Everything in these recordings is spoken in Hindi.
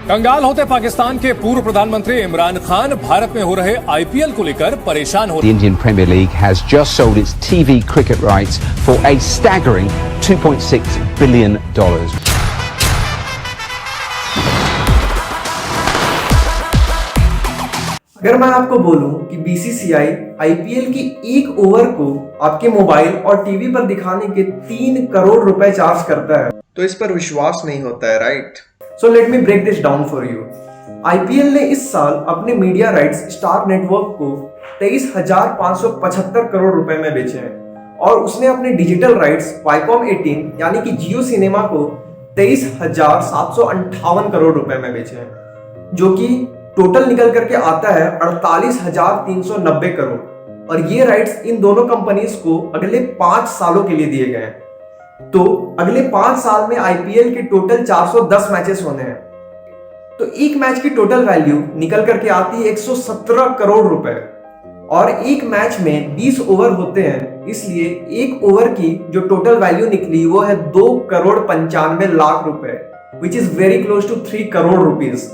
कंगाल होते पाकिस्तान के पूर्व प्रधानमंत्री इमरान खान भारत में हो रहे आईपीएल को लेकर परेशान हो The Indian Premier League has just sold its TV cricket rights for a staggering $2.6 billion. अगर मैं आपको बोलूं कि बीसीसीआई आईपीएल की एक ओवर को आपके मोबाइल और टीवी पर दिखाने के 3 करोड़ रुपए चार्ज करता है तो इस पर विश्वास नहीं होता है, right? So let me break this down for you. IPL ने इस साल अपने मीडिया राइट्स स्टार नेटवर्क को 23,575 करोड़ रुपए में बेचे हैं और उसने अपने डिजिटल राइट्स वाईकॉम 18 यानी कि जियो सिनेमा को 23,758 करोड़ रुपए में बेचे हैं, जो कि टोटल निकल करके आता है 48,390 करोड़। और ये राइट्स इन दोनों कंपनीज को अगले 5 सालों के लिए दिए गए हैं। तो अगले 5 साल में आईपीएल के टोटल 410 मैचेस होने हैं, तो एक मैच की टोटल वैल्यू निकल करके आती है 117 करोड़ रुपए। और एक मैच में 20 ओवर होते हैं, इसलिए एक ओवर की जो टोटल वैल्यू निकली वो है 2,95,00,000 रुपए, which is very close to 3 crore rupees.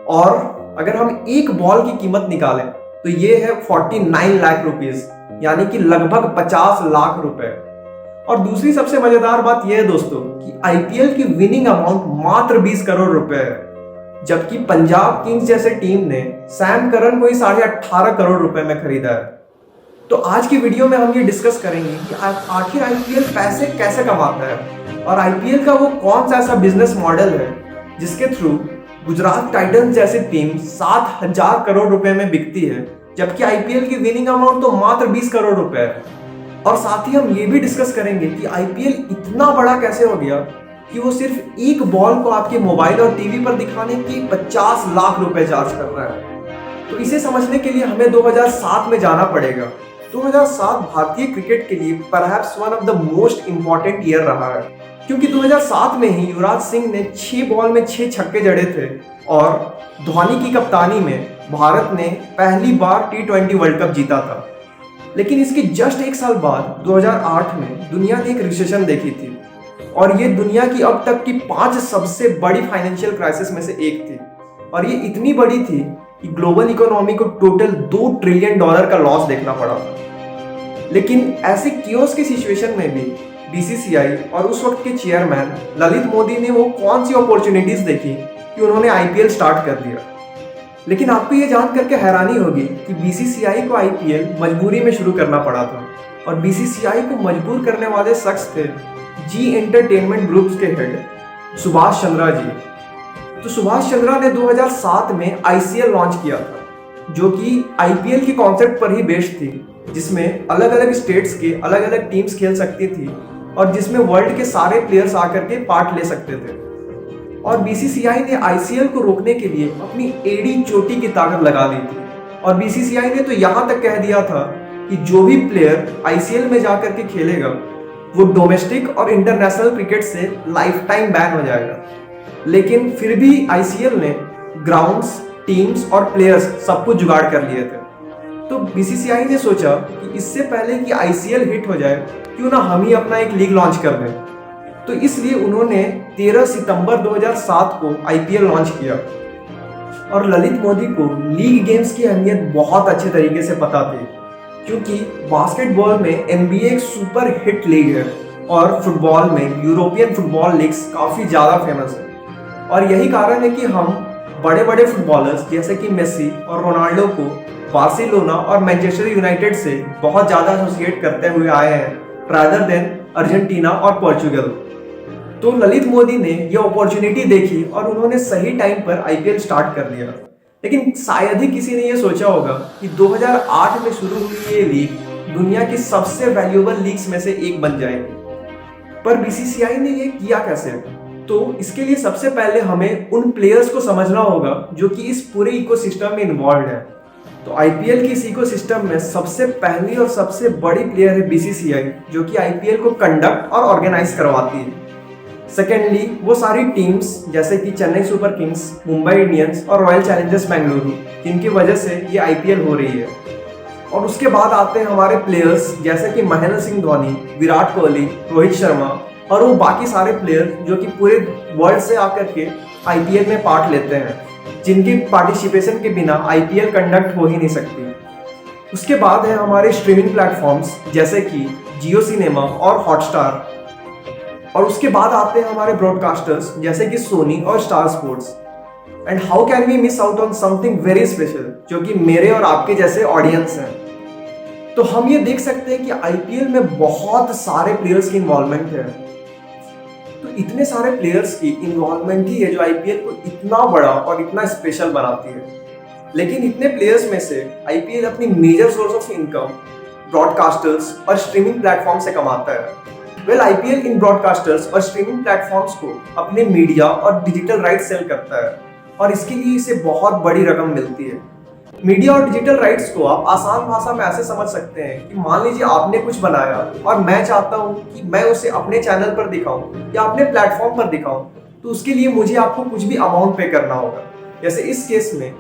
और अगर हम एक बॉल की कीमत निकालें तो ये है 49 लाख रुपीज, यानी कि लगभग 50 लाख रुपए। और दूसरी सबसे मजेदार बात यह है दोस्तों कि आईपीएल की विनिंग अमाउंट मात्र 20 करोड़ रुपए है, जबकि पंजाब किंग्स जैसे टीम ने सैम करन को ही 18.5 करोड़ रुपए में खरीदा है। तो आज की वीडियो में हम ये डिस्कस करेंगे कि आखिर आईपीएल पैसे कैसे कमाता है और आईपीएल का वो कौन सा ऐसा बिजनेस मॉडल है जिसके थ्रू गुजरात टाइटंस जैसी टीम 7,000 करोड़ रुपए में बिकती है, जबकि आईपीएल की विनिंग अमाउंट तो मात्र 20 करोड़ रुपए है। और साथ ही हम ये भी डिस्कस करेंगे कि आईपीएल इतना बड़ा कैसे हो गया कि वो सिर्फ एक बॉल को आपके मोबाइल और टीवी पर दिखाने की 50 लाख रुपए चार्ज कर रहा है। तो इसे समझने के लिए हमें 2007 में जाना पड़ेगा। 2007 भारतीय क्रिकेट के लिए perhaps one of the most important year रहा है, क्योंकि 2007 में ही युवराज सिंह ने 6 बॉल में 6 छक्के जड़े थे और धोनी की कप्तानी में भारत ने पहली बार T20 वर्ल्ड कप जीता था। लेकिन इसके जस्ट 1 साल बाद 2008 में दुनिया ने एक रिसेशन देखी थी और ये दुनिया की अब तक की 5 सबसे बड़ी फाइनेंशियल क्राइसिस में से एक थी। और ये इतनी बड़ी थी कि ग्लोबल इकोनॉमी को टोटल $2 ट्रिलियन का लॉस देखना पड़ा था। लेकिन ऐसे कियोस की सिचुएशन में भी बीसीसीआई और उस वक्त के चेयरमैन ललित मोदी ने वो कौन सी अपॉर्चुनिटीज देखी कि उन्होंने आईपीएल स्टार्ट कर दिया। लेकिन आपको ये जान करके हैरानी होगी कि बीसीसीआई को आईपीएल मजबूरी में शुरू करना पड़ा था और बीसीसीआई को मजबूर करने वाले शख्स थे जी एंटरटेनमेंट ग्रुप्स के हेड सुभाष चंद्रा जी। तो सुभाष चंद्रा ने 2007 में आईसीएल लॉन्च किया था, जो कि आईपीएल के कॉन्सेप्ट पर ही बेस्ड थी, जिसमें अलग अलग स्टेट्स के अलग अलग टीम्स खेल सकती थी और जिसमें वर्ल्ड के सारे प्लेयर्स आकर के पार्ट ले सकते थे। और बीसीसीआई ने आईसीएल को रोकने के लिए अपनी एड़ी चोटी की ताकत लगा दी थी और बीसीसीआई ने तो यहां तक कह दिया था कि जो भी प्लेयर आईसीएल में जाकर के खेलेगा वो डोमेस्टिक और इंटरनेशनल क्रिकेट से लाइफ टाइम बैन हो जाएगा। लेकिन फिर भी आईसीएल ने ग्राउंड्स, टीम्स और प्लेयर्स सब कुछ जुगाड़ कर लिए थे। तो बीसीसीआई ने सोचा कि इससे पहले कि आईसीएल हिट हो जाए, क्यों ना हम ही अपना एक लीग लॉन्च कर दें। तो इसलिए उन्होंने 13 सितंबर 2007 को आईपीएल लॉन्च किया। और ललित मोदी को लीग गेम्स की अहमियत बहुत अच्छे तरीके से पता थी, क्योंकि बास्केटबॉल में एनबीए एक सुपर हिट लीग है और फुटबॉल में यूरोपियन फुटबॉल लीग्स काफ़ी ज़्यादा फेमस है। और यही कारण है कि हम बड़े बड़े फुटबॉलर्स जैसे कि मेसी और रोनाल्डो को बार्सिलोना और मैनचेस्टर यूनाइटेड से बहुत ज़्यादा एसोसिएट करते हुए आए हैं रादर देन अर्जेंटीना और पोर्चुगल। तो ललित मोदी ने यह अपॉर्चुनिटी देखी और उन्होंने सही टाइम पर आईपीएल स्टार्ट कर दिया। लेकिन शायद ही किसी ने यह सोचा होगा कि 2008 में शुरू हुई ये लीग दुनिया की सबसे वैल्यूएबल लीग्स में से एक बन जाएगी। पर बीसीसीआई ने ये किया कैसे? तो इसके लिए सबसे पहले हमें उन प्लेयर्स को समझना होगा जो कि इस पूरे इकोसिस्टम में इन्वॉल्व है। तो आईपीएल की इस इकोसिस्टम में सबसे पहली और सबसे बड़ी प्लेयर है बीसीसीआई, जो कि आईपीएल को कंडक्ट और ऑर्गेनाइज करवाती है। सेकेंडली वो सारी टीम्स जैसे कि Chennai super Kings, Mumbai Indians और रॉयल चैलेंजर्स बेंगलुरु, जिनकी वजह से ये आईपीएल हो रही है। और उसके बाद आते हैं हमारे प्लेयर्स जैसे कि महेंद्र सिंह धोनी, विराट कोहली, रोहित शर्मा और वो बाकी सारे प्लेयर जो कि पूरे वर्ल्ड से आकर के आईपीएल में पार्ट लेते हैं। जिनके पार्टिसिपेशन के बिना आईपीएल कंडक्ट हो ही नहीं सकती। उसके बाद है हमारे स्ट्रीमिंग प्लेटफॉर्म्स जैसे कि जियो सिनेमा और हॉटस्टार, और उसके बाद आते हैं हमारे ब्रॉडकास्टर्स जैसे कि सोनी और Star Sports. And how can we miss out on something very special, जो कि मेरे और आपके जैसे ऑडियंस हैं। तो हम ये देख सकते हैं कि आईपीएल में बहुत सारे प्लेयर्स की इन्वॉल्वमेंट है। तो इतने सारे प्लेयर्स की इन्वॉल्वमेंट ही है जो आईपीएल को इतना बड़ा और इतना स्पेशल बनाती है। लेकिन इतने प्लेयर्स में से आईपीएल अपनी major source of income broadcasters और स्ट्रीमिंग प्लेटफॉर्म से कमाता है। आईपीएल इन ब्रॉडकास्टर्स और स्ट्रीमिंग प्लेटफॉर्म्स को अपने मीडिया और डिजिटल राइट सेल करता है, और इसके लिए इसे बहुत बड़ी रकम मिलती है। मीडिया और डिजिटल राइट्स को आप आसान भाषा में ऐसे समझ सकते हैं कि मान लीजिए आपने कुछ बनाया और मैं चाहता हूं कि मैं उसे अपने चैनल पर दिखाऊं या अपने प्लेटफॉर्म पर दिखाऊं, तो उसके लिए मुझे आपको कुछ भी अमाउंट पे करना होगा। जैसे इस केस में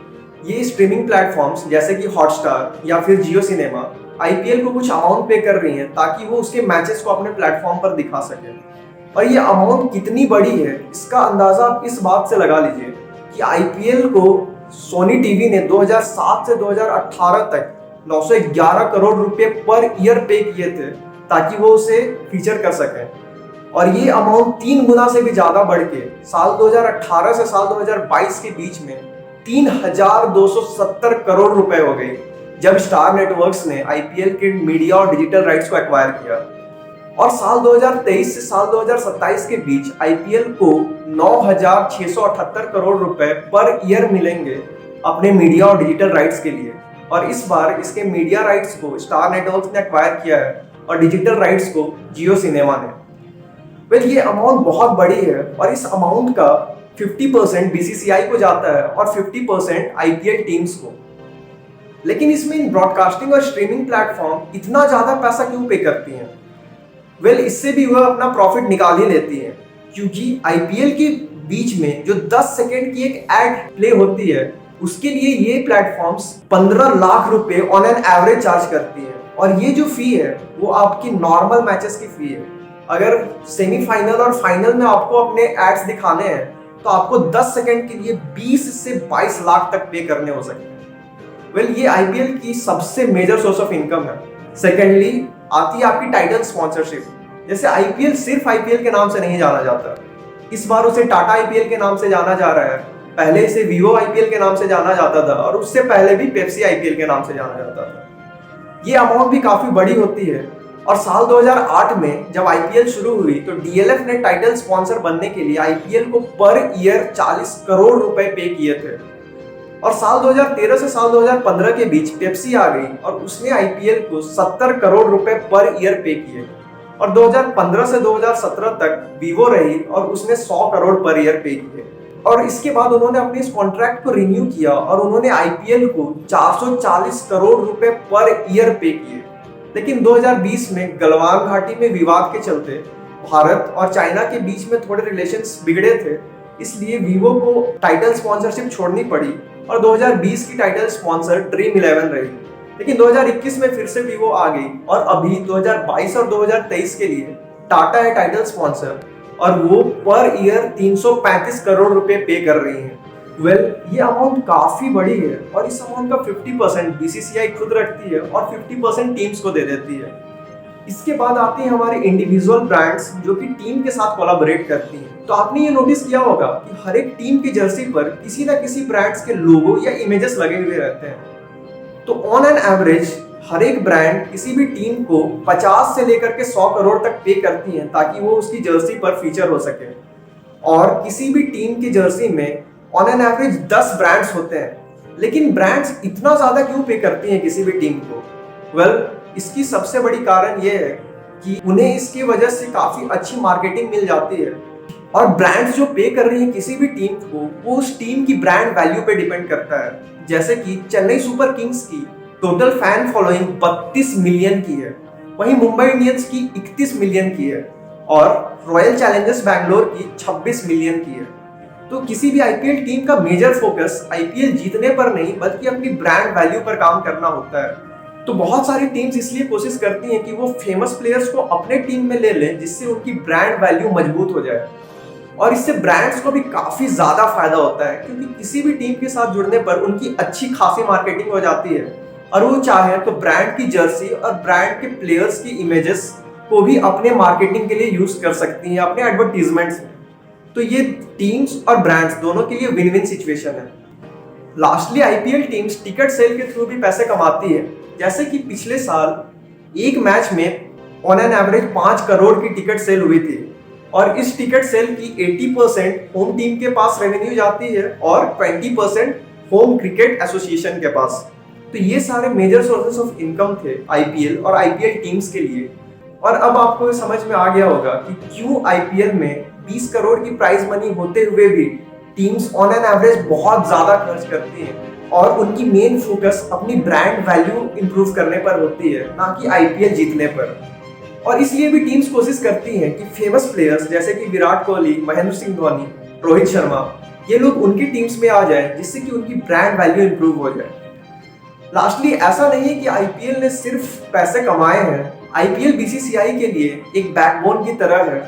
ये स्ट्रीमिंग प्लेटफॉर्म्स जैसे कि हॉटस्टार या फिर जियो सिनेमा आईपीएल को कुछ अमाउंट पे कर रही हैं ताकि वो उसके मैचेस को अपने प्लेटफॉर्म पर दिखा सके। और ये अमाउंट कितनी बड़ी है इसका अंदाजा आप इस बात से लगा लीजिए कि आईपीएल को सोनी टीवी ने 2007 से 2018 तक 911 करोड़ रुपए पर ईयर पे किए थे ताकि वो उसे फीचर कर सकें। और ये अमाउंट 3 गुना से भी ज्यादा बढ़ के साल 2018 से साल 2022 के बीच में 3270 करोड़ रुपए हो गई, जब स्टार नेटवर्क्स ने आईपीएल के मीडिया और डिजिटल राइट्स को एक्वायर किया। और साल 2023 से साल 2027 के बीच आईपीएल को 9678 करोड़ रुपए पर ईयर मिलेंगे अपने मीडिया और डिजिटल राइट्स के लिए। और इस बार इसके मीडिया राइट्स को स्टार नेटवर्क्स ने एक्वायर किया है और डिजिटल राइट्स को जियो सिनेमा ने। ये अमाउंट बहुत बड़ी है, और इस अमाउंट का 50% बीसीसीआई को जाता है और 50% आईपीएल टीम्स को। लेकिन इसमें ब्रॉडकास्टिंग और स्ट्रीमिंग प्लेटफॉर्म इतना ज्यादा पैसा क्यों पे करती हैं? इससे भी वह अपना प्रॉफिट निकाल ही लेती है, क्योंकि आईपीएल के बीच में जो 10 सेकेंड की एक एड प्ले होती है उसके लिए ये प्लेटफॉर्म्स 15 लाख रुपए ऑन एन एवरेज चार्ज करती है। और ये जो फी है वो आपकी नॉर्मल मैचेस की फी है। अगर सेमीफाइनल और फाइनल में आपको अपने एड्स दिखाने हैं तो आपको 10 सेकेंड के लिए 20 से 22 लाख तक पे करने हो सकते हैं। ये आईपीएल की सबसे मेजर सोर्स ऑफ इनकम है। सेकेंडली आती है आपकी टाइटल स्पॉन्सरशिप। जैसे आईपीएल सिर्फ आईपीएल के नाम से नहीं जाना जाता, इस बार उसे टाटा आईपीएल के नाम से जाना जा रहा है। पहले इसे वीवो आईपीएल के नाम से जाना जाता था, और उससे पहले भी पेप्सी आईपीएल के नाम से जाना जाता था। ये अमाउंट भी काफी बड़ी होती है। और साल 2008 में जब आईपीएल शुरू हुई तो डीएलएफ ने टाइटल स्पॉन्सर बनने के लिए आईपीएल को पर ईयर 40 करोड़ रुपए पे किए थे। और साल 2013 से साल 2015 के बीच पेप्सी आ गई और उसने आईपीएल को 70 करोड़ रुपए पर ईयर पे किए। और 2015 से 2017 तक वीवो रही और उसने 100 करोड़ पर ईयर पे किए। और इसके बाद उन्होंने अपने इस कॉन्ट्रैक्ट को रिन्यू किया और उन्होंने आईपीएल को 440 करोड़ रुपए पर ईयर पे किए। लेकिन 2020 में गलवान घाटी में विवाद के चलते भारत और चाइना के बीच में थोड़े रिलेशंस बिगड़े थे, इसलिए वीवो को टाइटल स्पॉन्सरशिप छोड़नी पड़ी और 2020 की टाइटल स्पॉन्सर ड्रीम 11 रही। लेकिन 2021 में फिर से वीवो आ गई और अभी 2022 और 2023 के लिए टाटा है टाइटल स्पॉन्सर, और वो पर ईयर 335 करोड़ रुपए पे कर रही है। ये अमाउंट काफी बड़ी है, और इस अमाउंट का 50% बीसीसीआई खुद रखती है और 50% टीम्स को दे देती है। इसके बाद आती है हमारे इंडिविजुअल ब्रांड्स जो कि टीम के साथ कोलैबोरेट करती हैं। तो आपने ये नोटिस किया होगा कि हर एक टीम की जर्सी पर किसी ना किसी ब्रांड्स के लोगो या इमेजेस लगे हुए रहते हैं। तो ऑन एन एवरेज हर एक ब्रांड किसी भी टीम को 50 से लेकर के 100 करोड़ तक पे करती है ताकि वो उसकी जर्सी पर फीचर हो सके। और किसी भी टीम की जर्सी में ऑन एन एवरेज 10 ब्रांड्स होते हैं। लेकिन ब्रांड्स इतना ज्यादा क्यों पे करती हैं किसी भी टीम को? इसकी सबसे बड़ी कारण ये है कि उन्हें इसकी वजह से काफी अच्छी मार्केटिंग मिल जाती है। और ब्रांड्स जो पे कर रही है किसी भी टीम को, वो उस टीम की ब्रांड वैल्यू पे डिपेंड करता है। जैसे कि चेन्नई सुपर किंग्स की टोटल फैन फॉलोइंग 32 मिलियन की है, वहीं मुंबई इंडियंस की 31 मिलियन की है, और रॉयल चैलेंजर्स बैंगलोर की 26 मिलियन की है। तो किसी भी आईपीएल टीम का मेजर फोकस आईपीएल जीतने पर नहीं बल्कि अपनी ब्रांड वैल्यू पर काम करना होता है। तो बहुत सारी टीम्स इसलिए कोशिश करती हैं कि वो फेमस प्लेयर्स को अपने टीम में ले लें जिससे उनकी ब्रांड वैल्यू मजबूत हो जाए। और इससे ब्रांड्स को भी काफी ज्यादा फायदा होता है, क्योंकि किसी भी टीम के साथ जुड़ने पर उनकी अच्छी खासी मार्केटिंग हो जाती है और वो चाहे तो ब्रांड की जर्सी और ब्रांड के प्लेयर्स की इमेजेस को भी अपने मार्केटिंग के लिए यूज कर सकती हैं अपने एडवर्टीजमेंट्स में। तो ये टीम्स और ब्रांड्स दोनों के लिए विन विन सिचुएशन है। Lastly IPL teams ticket sale के थ्रू भी पैसे कमाती है, जैसे कि पिछले साल एक मैच में ऑन एन एवरेज 5 करोड़ की टिकट सेल हुई थी और इस टिकट सेल की 80% होम टीम के पास रेवेन्यू जाती है और 20% होम क्रिकेट एसोसिएशन के पास। तो ये सारे मेजर सोर्सेस ऑफ इनकम थे आईपीएल और आईपीएल टीम्स के लिए। और अब आपको समझ में आ गया होगा कि क्यों आईपीएल में 20 करोड़ की प्राइज मनी होते हुए भी टीम्स ऑन एन एवरेज बहुत ज्यादा खर्च करती हैं और उनकी मेन फोकस अपनी ब्रांड वैल्यू इंप्रूव करने पर होती है, ना कि आईपीएल जीतने पर। और इसलिए भी टीम्स कोशिश करती हैं कि फेमस प्लेयर्स जैसे कि विराट कोहली, महेंद्र सिंह धोनी, रोहित शर्मा, ये लोग उनकी टीम्स में आ जाए, जिससे कि उनकी ब्रांड वैल्यू इंप्रूव हो जाए। लास्टली ऐसा नहीं है कि आईपीएल ने सिर्फ पैसे कमाए हैं, आईपीएल बीसीसीआई के लिए एक बैकबोन की तरह है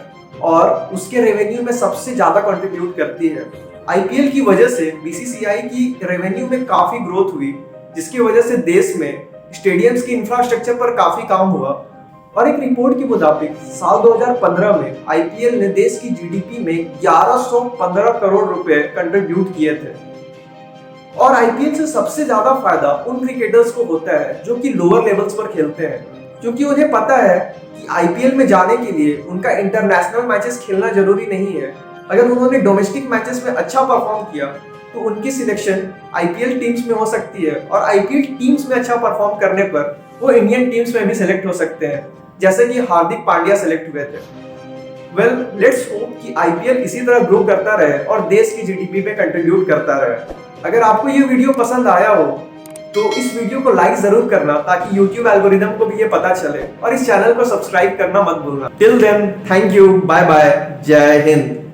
और उसके रेवेन्यू में सबसे ज्यादा कंट्रीब्यूट करती है। आईपीएल की वजह से बीसीसीआई की रेवेन्यू में काफी ग्रोथ हुई, जिसकी वजह से देश में स्टेडियम्स की इंफ्रास्ट्रक्चर पर काफी काम हुआ। और एक रिपोर्ट के मुताबिक साल 2015 में आईपीएल ने देश की जीडीपी में 1115 करोड़ रुपए कंट्रीब्यूट किए थे। और आईपीएल से सबसे ज्यादा फायदा उन क्रिकेटर्स को होता है जो कि लोअर लेवल्स पर खेलते हैं, क्योंकि उन्हें पता है कि आईपीएल में जाने के लिए उनका इंटरनेशनल मैचेस खेलना जरूरी नहीं है। अगर उन्होंने डोमेस्टिक मैचेस में अच्छा परफॉर्म किया तो उनकी सिलेक्शन आईपीएल टीम्स में हो सकती है और आईपीएल टीम्स में अच्छा परफॉर्म करने पर वो इंडियन टीम्स में भी सिलेक्ट हो सकते हैं, जैसे कि हार्दिक पांड्या सिलेक्ट हुए थे। वेल, लेट्स होप कि आईपीएल इसी तरह ग्रो करता रहे और देश की जीडीपी में कंट्रीब्यूट करता रहे। अगर आपको ये वीडियो पसंद आया हो तो इस वीडियो को लाइक जरूर करना, ताकि यूट्यूब एल्गोरिदम को भी ये पता चले, और इस चैनल को सब्सक्राइब करना मत भूलना। Till then, thank you, bye bye, जय हिंद।